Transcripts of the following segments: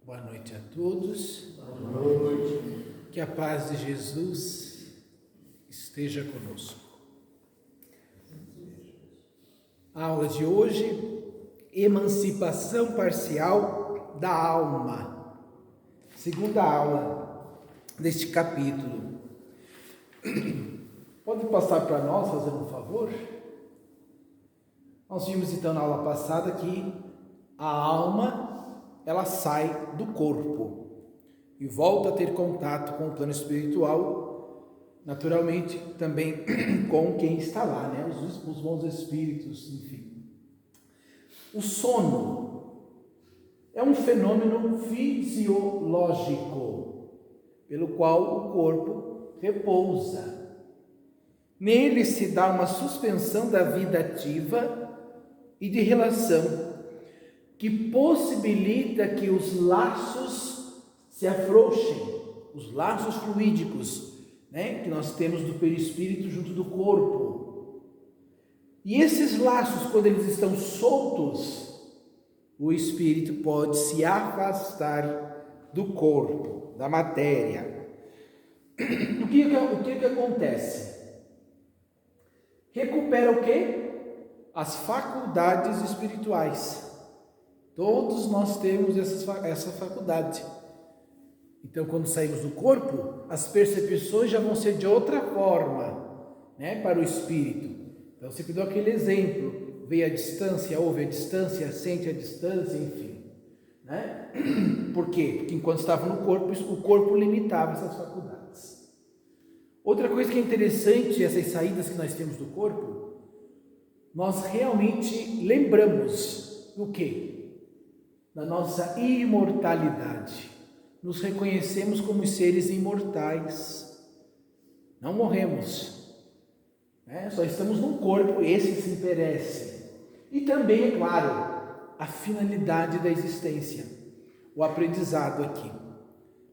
Boa noite a todos. Boa noite. Que a paz de Jesus esteja conosco. A aula de hoje, emancipação parcial da alma. Segunda aula deste capítulo. Pode passar para nós, fazendo um favor? Nós vimos então na aula passada que a alma, ela sai do corpo e volta a ter contato com o plano espiritual, naturalmente também com quem está lá, né? Os bons espíritos, enfim. O sono é um fenômeno fisiológico pelo qual o corpo repousa. Nele se dá uma suspensão da vida ativa e de relação que possibilita que os laços se afrouxem, os laços fluídicos, né, que nós temos do perispírito junto do corpo. E esses laços, quando eles estão soltos, o espírito pode se afastar do corpo, da matéria. O que acontece? Recupera o quê? As faculdades espirituais. Todos nós temos essa faculdade. Então, quando saímos do corpo, as percepções já vão ser de outra forma, né, para o espírito. Então, sempre dou aquele exemplo: vê a distância, ouve a distância, sente a distância, enfim, né? Por quê? Porque enquanto estava no corpo, o corpo limitava essas faculdades. Outra coisa que é interessante, essas saídas que nós temos do corpo, nós realmente lembramos do quê? Da nossa imortalidade. Nos reconhecemos como seres imortais. Não morremos, né? Só estamos num corpo, esse se perece. E também, é claro, a finalidade da existência, o aprendizado aqui.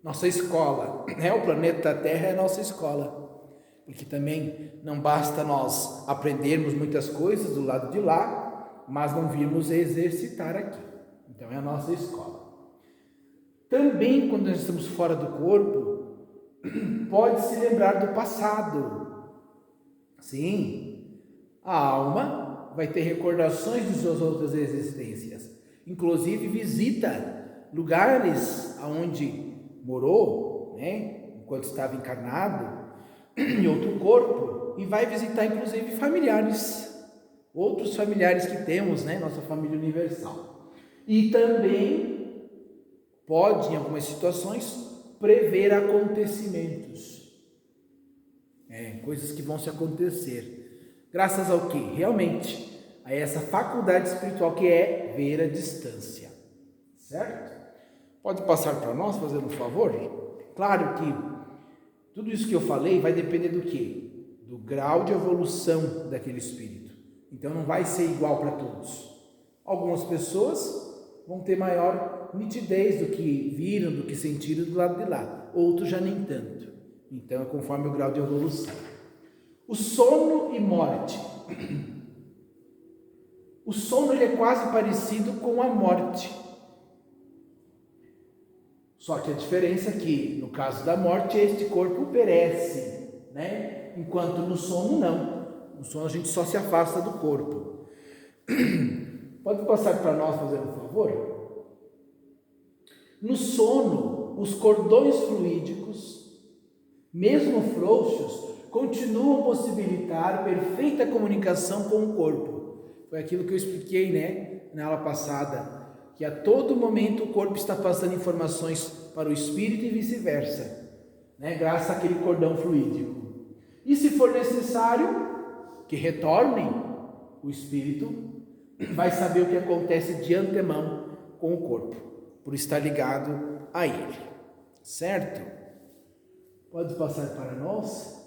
Nossa escola, né? O planeta Terra é a nossa escola, porque também não basta nós aprendermos muitas coisas do lado de lá, mas não virmos exercitar aqui. Então é a nossa escola. Também, quando nós estamos fora do corpo, pode se lembrar do passado. Sim, a alma vai ter recordações de suas outras existências. Inclusive visita lugares onde morou, né, enquanto estava encarnado, em outro corpo, e vai visitar inclusive familiares, outros familiares que temos, né, nossa família universal. E também pode, em algumas situações, prever acontecimentos, coisas que vão se acontecer, graças ao que? Realmente, a essa faculdade espiritual que é ver a distância, certo? Pode passar para nós, fazendo um favor? Claro que tudo isso que eu falei vai depender do quê? Do grau de evolução daquele espírito. Então não vai ser igual para todos. Algumas pessoas vão ter maior nitidez do que viram, do que sentiram do lado de lá. Outros já nem tanto. Então é conforme o grau de evolução. O sono e morte. O sono ele é quase parecido com a morte. Só que a diferença é que, no caso da morte, este corpo perece, né? Enquanto no sono não. No sono a gente só se afasta do corpo. Pode passar para nós, fazer um favor? No sono, os cordões fluídicos, mesmo frouxos, continuam a possibilitar perfeita comunicação com o corpo. Foi aquilo que eu expliquei, né, na aula passada, que a todo momento o corpo está passando informações para o espírito e vice-versa, né, graças àquele cordão fluídico. E se for necessário que retornem, o espírito vai saber o que acontece de antemão com o corpo, por estar ligado a ele, certo? Pode passar para nós?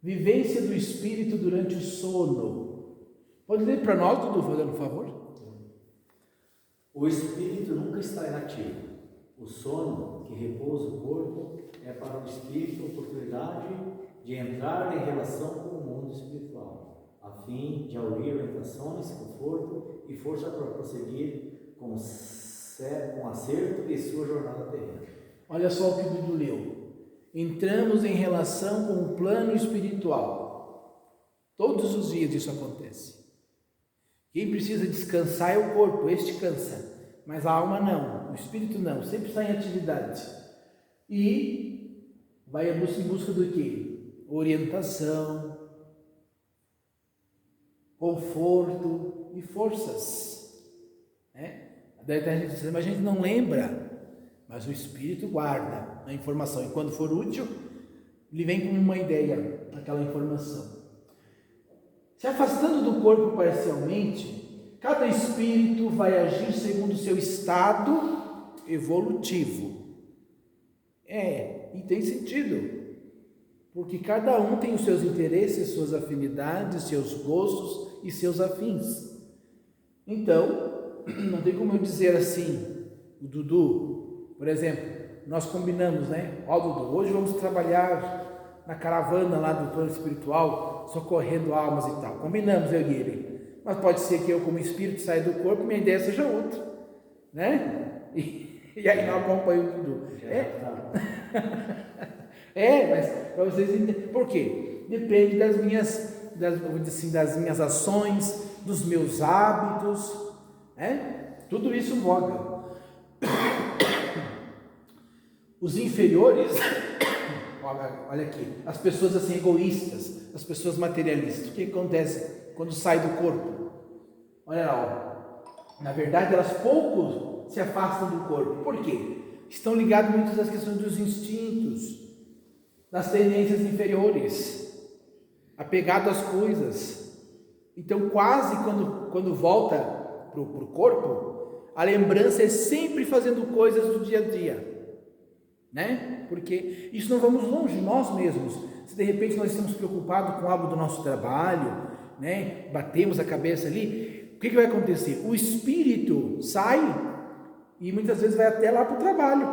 Vivência do espírito durante o sono. Pode ler para nós, Dudu, fazendo um favor? O espírito nunca está inativo. O sono que repousa o corpo é para o espírito a oportunidade de entrar em relação com o mundo espiritual, a fim de aurir orientações, conforto e força para prosseguir com com acerto de sua jornada terrena. Olha só o que o Dudu leu. Entramos em relação com o plano espiritual. Todos os dias isso acontece. Quem precisa descansar é o corpo, este cansa. Mas a alma não, o espírito não, sempre está em atividade. E vai em busca do quê? Orientação, conforto e forças. Daí a gente diz, mas a gente não lembra. Mas o espírito guarda a informação. E quando for útil, ele vem com uma ideia, aquela informação. Se afastando do corpo parcialmente, cada espírito vai agir segundo o seu estado evolutivo. E tem sentido. Porque cada um tem os seus interesses, suas afinidades, seus gostos e seus afins. Então, não tem como eu dizer assim, o Dudu, por exemplo, nós combinamos, né? Ó, Dudu, hoje vamos trabalhar na caravana lá do plano espiritual, socorrendo almas e tal. Combinamos, eu e ele. Mas pode ser que eu, como espírito, saia do corpo e minha ideia seja outra, né? E aí não acompanho o Dudu. Mas para vocês entenderem. Por quê? Depende das minhas ações, dos meus hábitos, tudo isso voga. Os inferiores, olha aqui, as pessoas assim egoístas, as pessoas materialistas, o que acontece quando sai do corpo? Olha lá, na verdade elas pouco se afastam do corpo. Por quê? Estão ligados muito às questões dos instintos, das tendências inferiores, apegado às coisas. Então quase quando volta para o corpo, a lembrança é sempre fazendo coisas do dia a dia. Porque isso não vamos longe, nós mesmos. Se de repente nós estamos preocupados com algo do nosso trabalho, batemos a cabeça ali, o que vai acontecer? O espírito sai e muitas vezes vai até lá para o trabalho,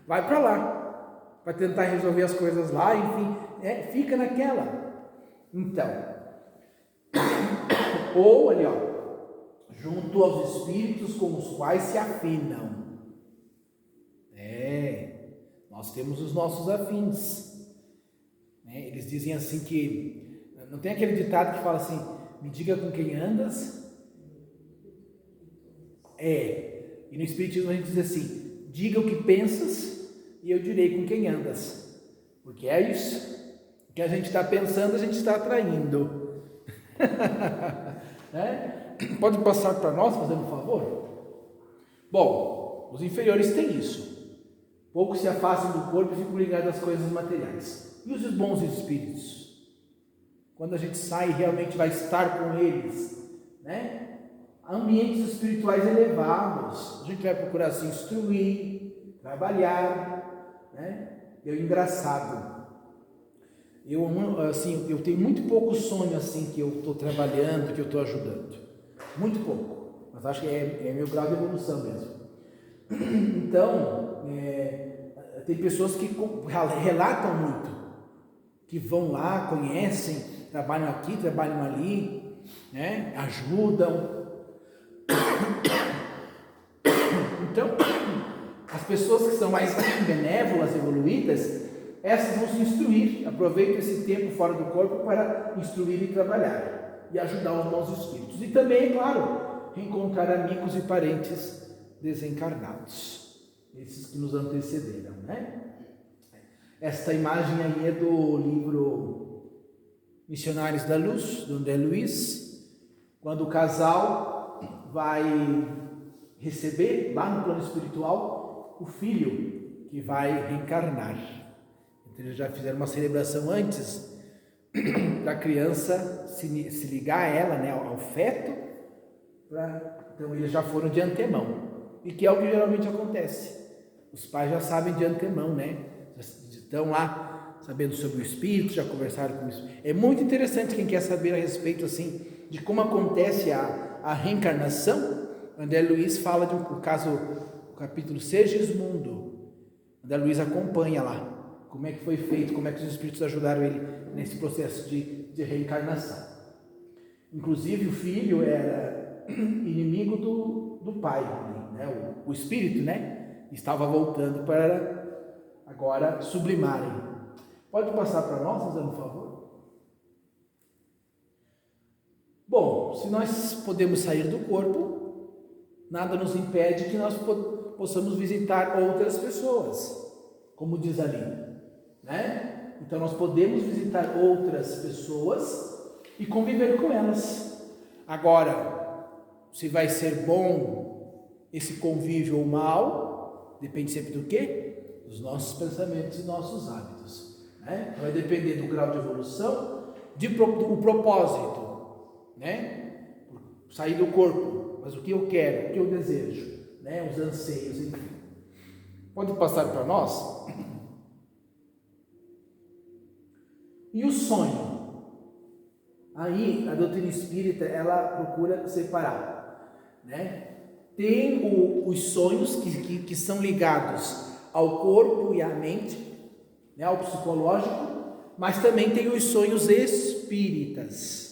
vai para lá, para tentar resolver as coisas lá, enfim, fica naquela. Então, ou ali, junto aos espíritos com os quais se afinam. Nós temos os nossos afins. Eles dizem assim que, não tem aquele ditado que fala assim, me diga com quem andas? E no Espiritismo a gente diz assim, diga o que pensas e eu direi com quem andas. Porque é isso. O que a gente está pensando, a gente está atraindo. Pode passar para nós, fazendo um favor? Bom, os inferiores têm isso. Poucos se afastam do corpo e ficam ligados às coisas materiais. E os bons espíritos? Quando a gente sai, realmente vai estar com eles, Ambientes espirituais elevados. A gente vai procurar se instruir, trabalhar, É engraçado. Eu tenho muito pouco sonho assim que eu estou trabalhando, que eu estou ajudando. Muito pouco. Mas acho que é meu grau de evolução mesmo. Então, tem pessoas que relatam muito, que vão lá, conhecem, trabalham aqui, trabalham ali, ajudam. Então, as pessoas que são mais benévolas, evoluídas, essas vão se instruir, aproveitam esse tempo fora do corpo para instruir e trabalhar, e ajudar os bons espíritos. E também, é claro, reencontrar amigos e parentes desencarnados, esses que nos antecederam, Esta imagem aí é do livro Missionários da Luz, do André Luiz, quando o casal vai receber lá no plano espiritual o filho que vai reencarnar. Então eles já fizeram uma celebração antes da criança se ligar a ela, ao feto, então eles já foram de antemão. E que é o que geralmente acontece. Os pais já sabem de antemão, estão lá sabendo sobre o espírito, já conversaram com o espírito. É muito interessante quem quer saber a respeito assim de como acontece a reencarnação. André Luiz fala de um caso, o capítulo Segismundo. André Luiz acompanha lá como é que foi feito, como é que os espíritos ajudaram ele nesse processo de reencarnação. Inclusive o filho era inimigo do pai, né? O espírito, né? Estava voltando para agora sublimarem. Pode passar para nós, fazendo um favor? Bom, se nós podemos sair do corpo, nada nos impede que nós possamos visitar outras pessoas, como diz ali, né? Então nós podemos visitar outras pessoas e conviver com elas. Agora, se vai ser bom esse convívio ou mal, depende sempre do quê? Dos nossos pensamentos e nossos hábitos, né? Vai depender do grau de evolução, do propósito, né? Sair do corpo, mas o que eu quero, o que eu desejo, né? Os anseios, enfim. Pode passar para nós? E o sonho? Aí a doutrina espírita ela procura separar, né? Tem os sonhos que são ligados ao corpo e à mente, né? Ao psicológico, mas também tem os sonhos espíritas.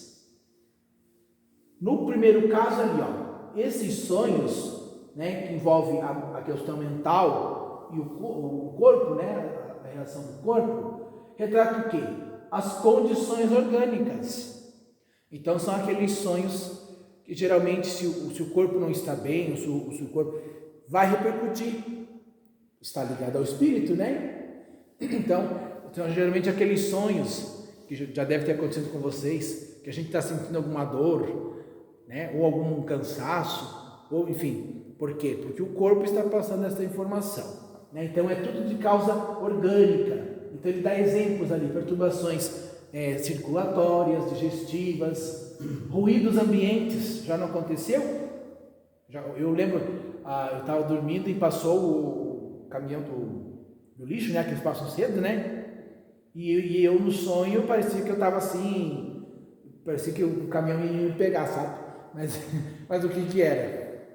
No primeiro caso ali, ó, esses sonhos, né, que envolvem a questão mental e o corpo, né, a reação do corpo, retrata o quê? As condições orgânicas. Então são aqueles sonhos que geralmente se o corpo não está bem, se o corpo vai repercutir, está ligado ao espírito, né? Então geralmente aqueles sonhos que já deve ter acontecido com vocês, que a gente está sentindo alguma dor, né? Ou algum cansaço, ou enfim, por quê? Porque o corpo está passando essa informação, né? Então é tudo de causa orgânica. Então ele dá exemplos ali, perturbações circulatórias, digestivas, ruídos ambientes. Já não aconteceu? Eu lembro, eu estava dormindo e passou o caminhão do lixo, né? Que eles passam cedo, né? E eu no sonho parecia que eu estava assim, parecia que o caminhão ia me pegar, sabe? Mas o que era?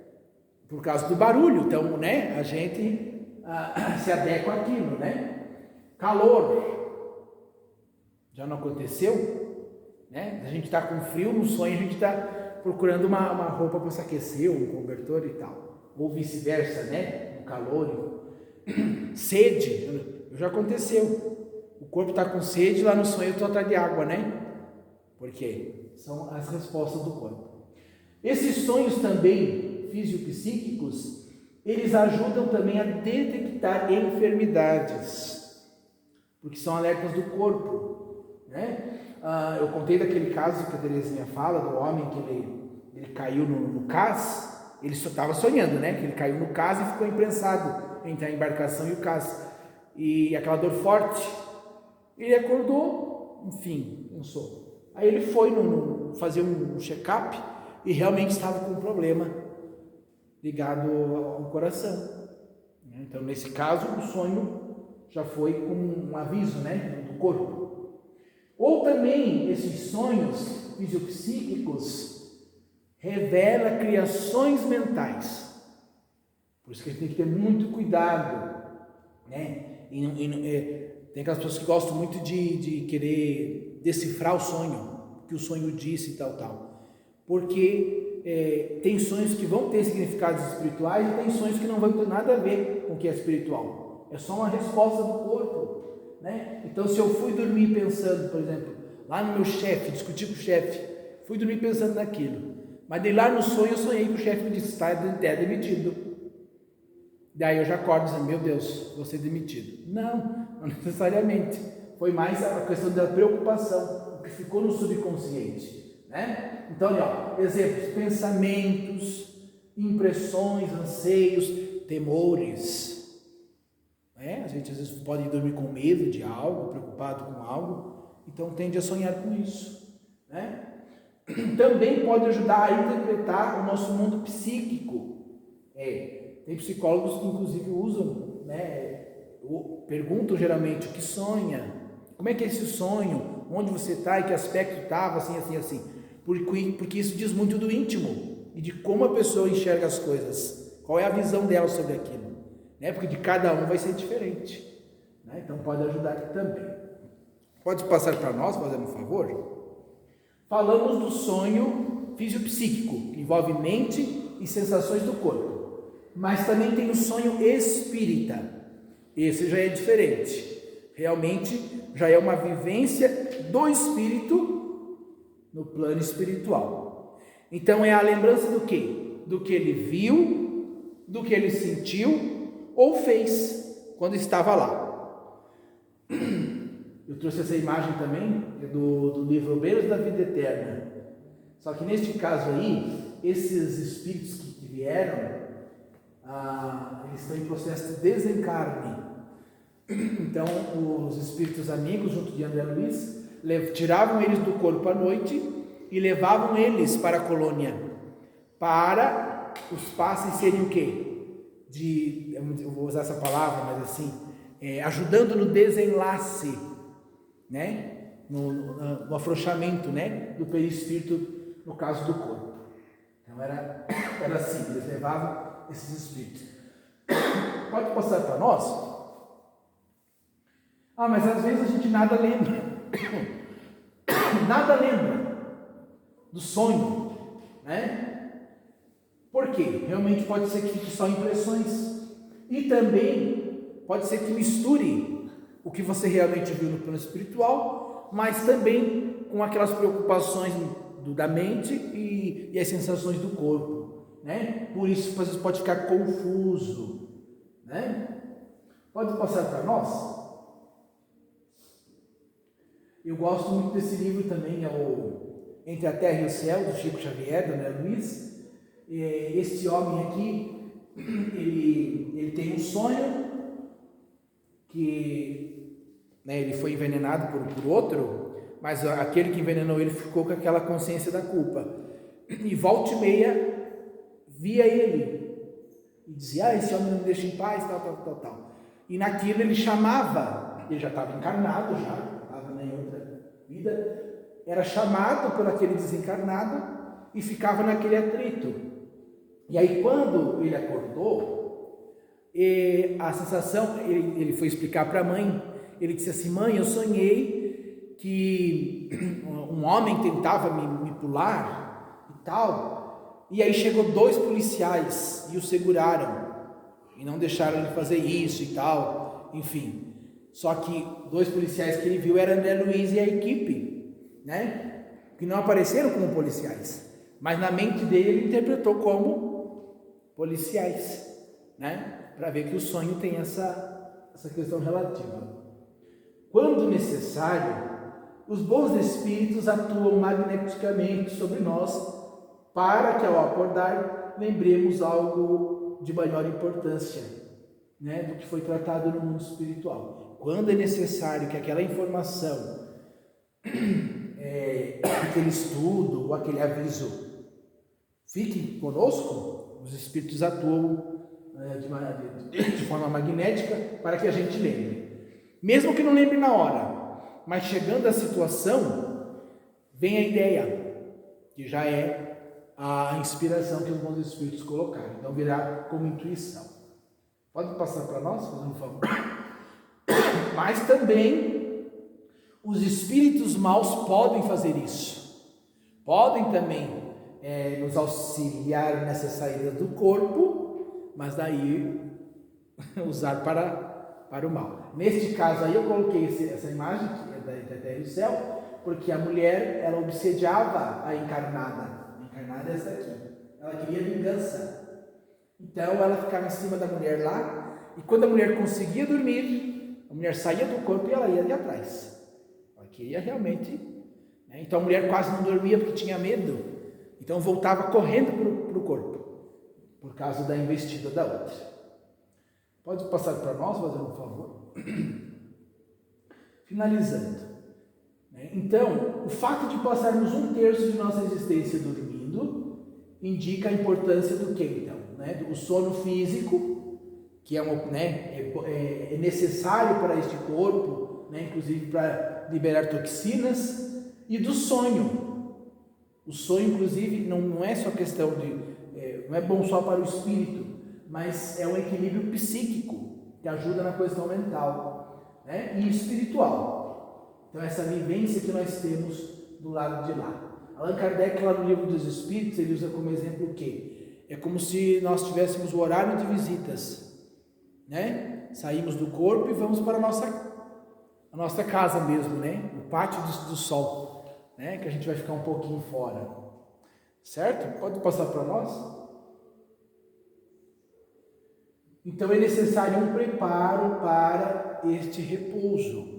Por causa do barulho. Então, né? A gente se adequa àquilo, né? Calor. Já não aconteceu? Né? A gente está com frio, no sonho a gente está procurando uma roupa para se aquecer, um cobertor e tal. Ou vice-versa, né? No calor. Sede, já aconteceu. O corpo está com sede, lá no sonho eu estou atrás de água, né? Por quê? São as respostas do corpo. Esses sonhos também, fisiopsíquicos, eles ajudam também a detectar enfermidades, porque são alertas do corpo. Né? Eu contei daquele caso que a Terezinha fala, do homem que ele caiu no cais, ele só estava sonhando, né? Que ele caiu no cais e ficou imprensado entre a embarcação e o cais, e aquela dor forte, ele acordou, enfim, não sou. Aí ele foi fazer um check-up e realmente estava com um problema ligado ao coração. Então nesse caso o sonho já foi com um aviso, né, do corpo. Ou também esses sonhos fisiopsíquicos revela criações mentais. Por isso que a gente tem que ter muito cuidado, né? Tem aquelas pessoas que gostam muito de querer decifrar o sonho, o que o sonho disse e tal. Porque tem sonhos que vão ter significados espirituais e tem sonhos que não vão ter nada a ver com o que é espiritual. É só uma resposta do corpo. Né? Então, se eu fui dormir pensando, por exemplo, lá no meu chefe, discutir com o chefe, fui dormir pensando naquilo, mas daí lá no sonho eu sonhei que o chefe me disse, está demitido. Daí eu já acordo dizendo, meu Deus, vou ser demitido. Não necessariamente. Foi mais a questão da preocupação, o que ficou no subconsciente. Né? Então, olha, exemplos, pensamentos, impressões, anseios, temores. A gente às vezes pode dormir com medo de algo, preocupado com algo, então tende a sonhar com isso, né? Também pode ajudar a interpretar o nosso mundo psíquico. Tem psicólogos que inclusive usam, né? Perguntam geralmente o que sonha, como é que é esse sonho, onde você está e que aspecto estava, assim, porque isso diz muito do íntimo e de como a pessoa enxerga as coisas, qual é a visão dela sobre aquilo. Porque de cada um vai ser diferente, né? Então pode ajudar também. Pode passar para nós, fazendo um favor? Falamos do sonho fisiopsíquico, que envolve mente e sensações do corpo. Mas também tem o sonho espírita. Esse já é diferente. Realmente já é uma vivência do espírito no plano espiritual. Então é a lembrança do quê? Do que ele viu, do que ele sentiu ou fez quando estava lá. Eu trouxe essa imagem também do livro Obreiros da Vida Eterna. Só que neste caso aí, esses espíritos que vieram, eles estão em processo de desencarne. Então, os espíritos amigos, junto de André Luiz, tiravam eles do corpo à noite e levavam eles para a colônia, para os passes serem o quê? Eu vou usar essa palavra, mas assim, ajudando no desenlace, né? No afrouxamento, né? Do perispírito, no caso do corpo. Então era assim, eles levavam esses espíritos. Pode passar para nós? Mas às vezes a gente nada lembra. Nada lembra do sonho, né? Por quê? Realmente pode ser que fique só impressões. E também pode ser que misture o que você realmente viu no plano espiritual, mas também com aquelas preocupações da mente e as sensações do corpo, né? Por isso às vezes pode ficar confuso, né? Pode passar para nós? Eu gosto muito desse livro também, é o Entre a Terra e o Céu, do Chico Xavier, do André Luiz. Este homem aqui, ele tem um sonho que, né, ele foi envenenado por outro, mas aquele que envenenou ele ficou com aquela consciência da culpa. E volta e meia via ele e dizia: esse homem não me deixa em paz, tal. E naquilo ele chamava, ele já estava encarnado, já estava em outra vida, era chamado por aquele desencarnado e ficava naquele atrito. E aí quando ele acordou, a sensação, ele foi explicar para a mãe, ele disse assim: mãe, eu sonhei que um homem tentava me pular e tal, e aí chegou 2 policiais e o seguraram e não deixaram ele fazer isso e tal, enfim. Só que 2 policiais que ele viu eram André Luiz e a equipe, né? Que não apareceram como policiais, mas na mente dele ele interpretou como policiais, né? Para ver que o sonho tem essa questão relativa. Quando necessário, os bons espíritos atuam magneticamente sobre nós para que ao acordar lembremos algo de maior importância, né, do que foi tratado no mundo espiritual. Quando é necessário que aquela informação, aquele estudo ou aquele aviso fique conosco, os espíritos atuam de forma magnética para que a gente lembre. Mesmo que não lembre na hora, mas chegando à situação, vem a ideia, que já é a inspiração que os bons espíritos colocaram. Então virá como intuição. Pode passar para nós, fazendo um favor? Mas também os espíritos maus podem fazer isso. Podem também nos auxiliar nessa saída do corpo, mas daí usar para o mal. Neste caso aí eu coloquei essa imagem, que é da Terra e do Céu, porque a mulher, ela obsediava a encarnada. A encarnada é essa aqui. Ela queria vingança. Então ela ficava em cima da mulher lá, e quando a mulher conseguia dormir, a mulher saía do corpo e ela ia ali atrás. Ela queria realmente, né? Então a mulher quase não dormia porque tinha medo, então voltava correndo para o corpo, por causa da investida da outra. Pode passar para nós, fazendo um favor? Finalizando. Então, o fato de passarmos 1/3 de nossa existência dormindo indica a importância do que então? Do sono físico, que é necessário para este corpo, inclusive para liberar toxinas, e do sonho. O sonho, inclusive, não é só questão não é bom só para o espírito, mas é um equilíbrio psíquico que ajuda na questão mental, e espiritual. Então essa vivência que nós temos do lado de lá. Allan Kardec, lá no Livro dos Espíritos, ele usa como exemplo o quê? É como se nós tivéssemos o horário de visitas, né? Saímos do corpo e vamos para a nossa casa mesmo, né? O pátio do sol, né? Que a gente vai ficar um pouquinho fora, certo? Pode passar para nós? Então é necessário um preparo para este repouso.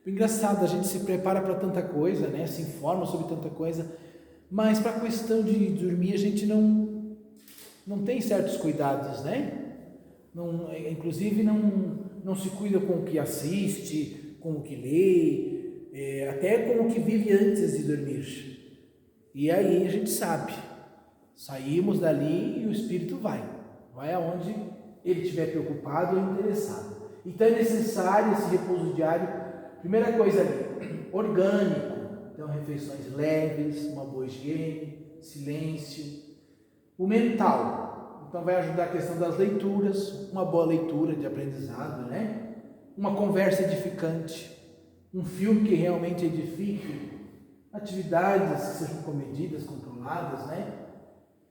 O engraçado, a gente se prepara para tanta coisa, né? Se informa sobre tanta coisa, mas para a questão de dormir a gente não tem certos cuidados, né? Inclusive não se cuida com o que assiste, com o que lê, até com o que vive antes de dormir. E aí a gente sabe, saímos dali e o espírito vai aonde ele estiver preocupado ou interessado. Então é necessário esse repouso diário. Primeira coisa ali, orgânico, então refeições leves, uma boa higiene, silêncio. O mental, então vai ajudar a questão das leituras, uma boa leitura de aprendizado, né? Uma conversa edificante, um filme que realmente edifique, atividades que sejam comedidas, controladas, né?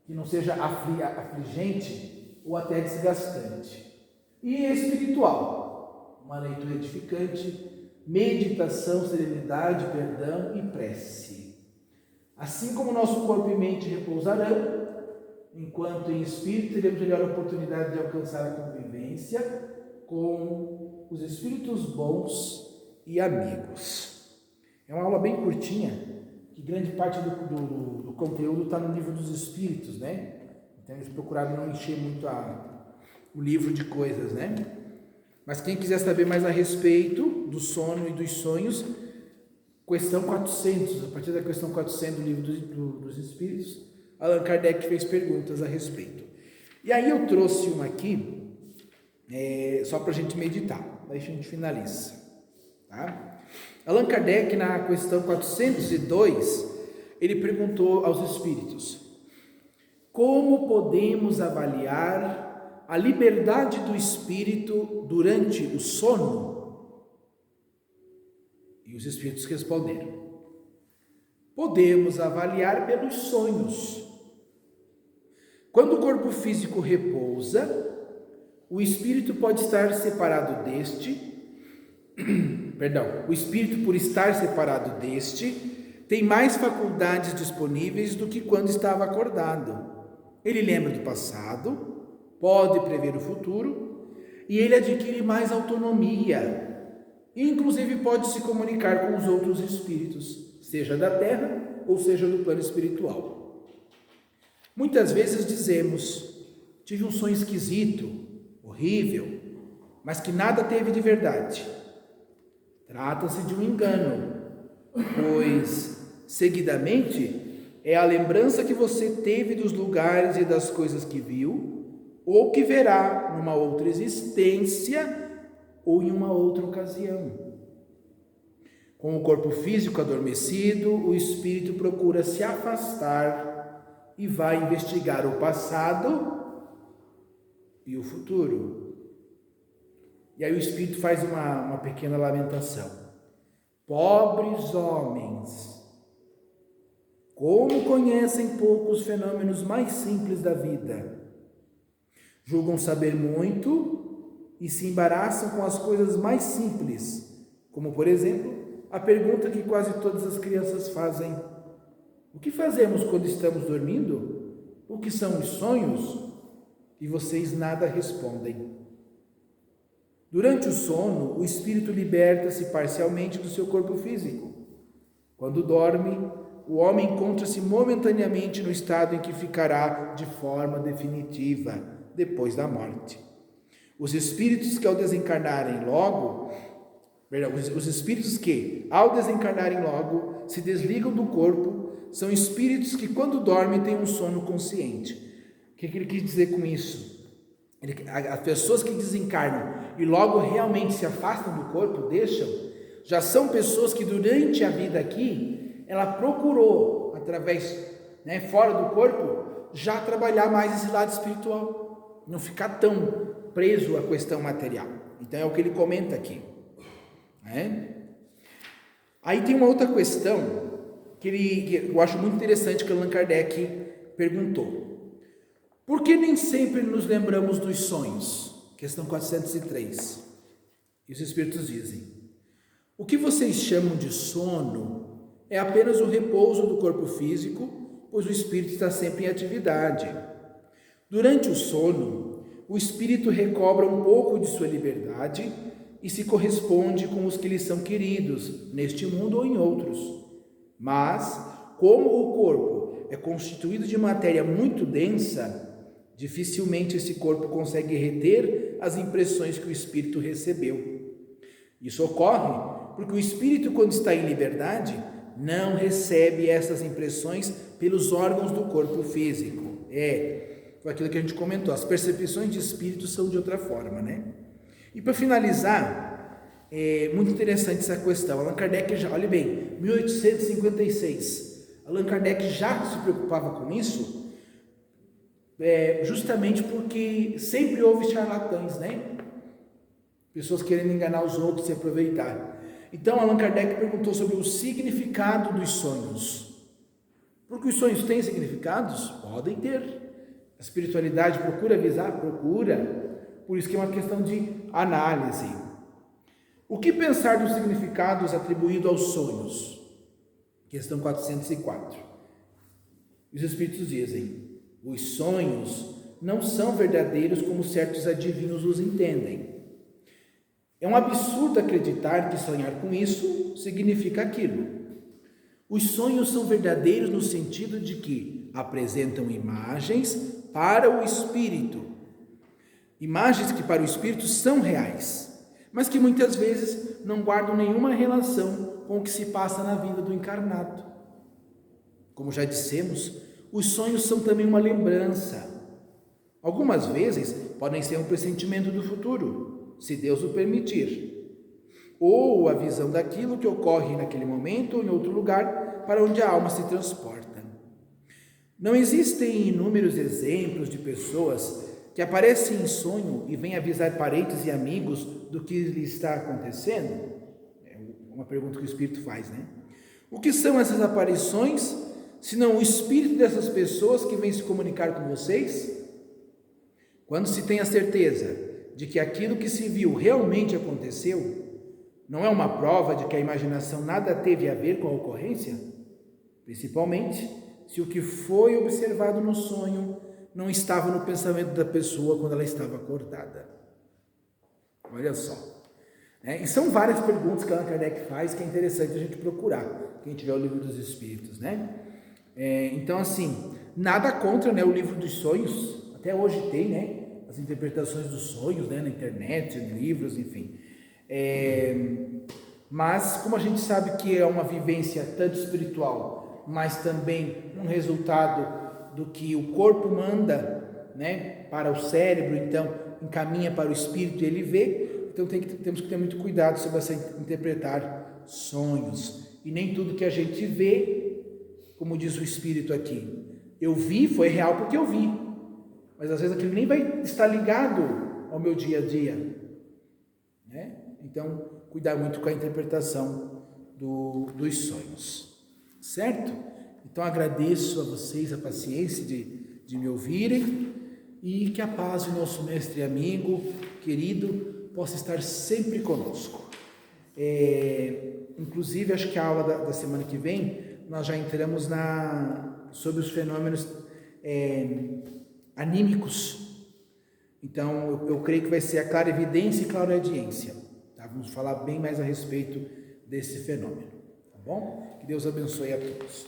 Que não seja afligente ou até desgastante. E espiritual, uma leitura edificante, meditação, serenidade, perdão e prece. Assim como nosso corpo e mente repousarão, enquanto em espírito teremos melhor oportunidade de alcançar a convivência com os espíritos bons e amigos. É uma aula bem curtinha, que grande parte do conteúdo está no Livro dos Espíritos, né? Então eles procuraram não encher muito o livro de coisas, né? Mas quem quiser saber mais a respeito do sono e dos sonhos, questão 400, a partir da questão 400 do Livro dos Espíritos, Allan Kardec fez perguntas a respeito. E aí eu trouxe uma aqui, só para a gente meditar, daí a gente finaliza. Tá? Allan Kardec, na questão 402, ele perguntou aos espíritos: como podemos avaliar a liberdade do espírito durante o sono? E os espíritos responderam: podemos avaliar pelos sonhos. Quando o corpo físico repousa, o espírito pode estar separado o espírito, por estar separado deste, tem mais faculdades disponíveis do que quando estava acordado. Ele lembra do passado, pode prever o futuro e ele adquire mais autonomia. Inclusive pode se comunicar com os outros espíritos, seja da terra ou seja do plano espiritual. Muitas vezes dizemos: tive um sonho esquisito, horrível, mas que nada teve de verdade. Trata-se de um engano, pois seguidamente é a lembrança que você teve dos lugares e das coisas que viu ou que verá numa outra existência ou em uma outra ocasião. Com o corpo físico adormecido, o espírito procura se afastar e vai investigar o passado e o futuro. E aí o espírito faz uma pequena lamentação: pobres homens, como conhecem pouco os fenômenos mais simples da vida. Julgam saber muito e se embaraçam com as coisas mais simples, como, por exemplo, a pergunta que quase todas as crianças fazem: o que fazemos quando estamos dormindo? O que são os sonhos? E vocês nada respondem. Durante o sono, o espírito liberta-se parcialmente do seu corpo físico. Quando dorme, o homem encontra-se momentaneamente no estado em que ficará de forma definitiva depois da morte. Os espíritos que ao desencarnarem logo, se desligam do corpo, são espíritos que quando dormem têm um sono consciente. O que ele quis dizer com isso? As pessoas que desencarnam e logo realmente se afastam do corpo, já são pessoas que durante a vida aqui, ela procurou, através, fora do corpo, já trabalhar mais esse lado espiritual, não ficar tão preso à questão material. Então é o que ele comenta aqui. Aí tem uma outra questão que eu acho muito interessante que Allan Kardec perguntou. Por que nem sempre nos lembramos dos sonhos? Questão 403. E os espíritos dizem: o que vocês chamam de sono é apenas o repouso do corpo físico, pois o espírito está sempre em atividade. Durante o sono, o espírito recobra um pouco de sua liberdade e se corresponde com os que lhe são queridos, neste mundo ou em outros. Mas, como o corpo é constituído de matéria muito densa, dificilmente esse corpo consegue reter as impressões que o espírito recebeu. Isso ocorre porque o espírito, quando está em liberdade, não recebe essas impressões pelos órgãos do corpo físico. Foi aquilo que a gente comentou, as percepções de espírito são de outra forma, né? E para finalizar, é muito interessante essa questão. Allan Kardec já, olha bem, 1856, Allan Kardec já se preocupava com isso, justamente porque sempre houve charlatães, né? Pessoas querendo enganar os outros e aproveitar. Então, Allan Kardec perguntou sobre o significado dos sonhos. Porque os sonhos têm significados? Podem ter. A espiritualidade procura avisar? Procura. Por isso que é uma questão de análise. O que pensar dos significados atribuídos aos sonhos? Questão 404. Os espíritos dizem: os sonhos não são verdadeiros como certos adivinhos os entendem. É um absurdo acreditar que sonhar com isso significa aquilo. Os sonhos são verdadeiros no sentido de que apresentam imagens para o espírito. Imagens que para o espírito são reais, mas que muitas vezes não guardam nenhuma relação com o que se passa na vida do encarnado. Como já dissemos, os sonhos são também uma lembrança. Algumas vezes podem ser um pressentimento do futuro, se Deus o permitir, ou a visão daquilo que ocorre naquele momento ou em outro lugar para onde a alma se transporta. Não existem inúmeros exemplos de pessoas que aparecem em sonho e vêm avisar parentes e amigos do que lhe está acontecendo? É uma pergunta que o Espírito faz, né? O que são essas aparições, senão o espírito dessas pessoas que vêm se comunicar com vocês? Quando se tem a certeza de que aquilo que se viu realmente aconteceu, não é uma prova de que a imaginação nada teve a ver com a ocorrência? Principalmente se o que foi observado no sonho não estava no pensamento da pessoa quando ela estava acordada. Olha só. E são várias perguntas que Allan Kardec faz que é interessante a gente procurar, quem tiver o Livro dos Espíritos, né? Então, assim, nada contra, né, o Livro dos Sonhos, até hoje tem, né? As interpretações dos sonhos, né, na internet, em livros, enfim. Mas, como a gente sabe que é uma vivência tanto espiritual, mas também um resultado do que o corpo manda, né, para o cérebro, então encaminha para o espírito e ele vê, então temos que ter muito cuidado sobre interpretar sonhos. E nem tudo que a gente vê, como diz o espírito aqui, eu vi, foi real porque eu vi. Mas às vezes aquilo nem vai estar ligado ao meu dia a dia, né? Então, cuidar muito com a interpretação dos sonhos, certo? Então, agradeço a vocês a paciência de me ouvirem e que a paz do nosso mestre e amigo, querido, possa estar sempre conosco. Inclusive, acho que a aula da semana que vem, nós já entramos sobre os fenômenos anímicos. Então, eu creio que vai ser a clarividência e clareaudiência. Tá? Vamos falar bem mais a respeito desse fenômeno. Tá bom? Que Deus abençoe a todos.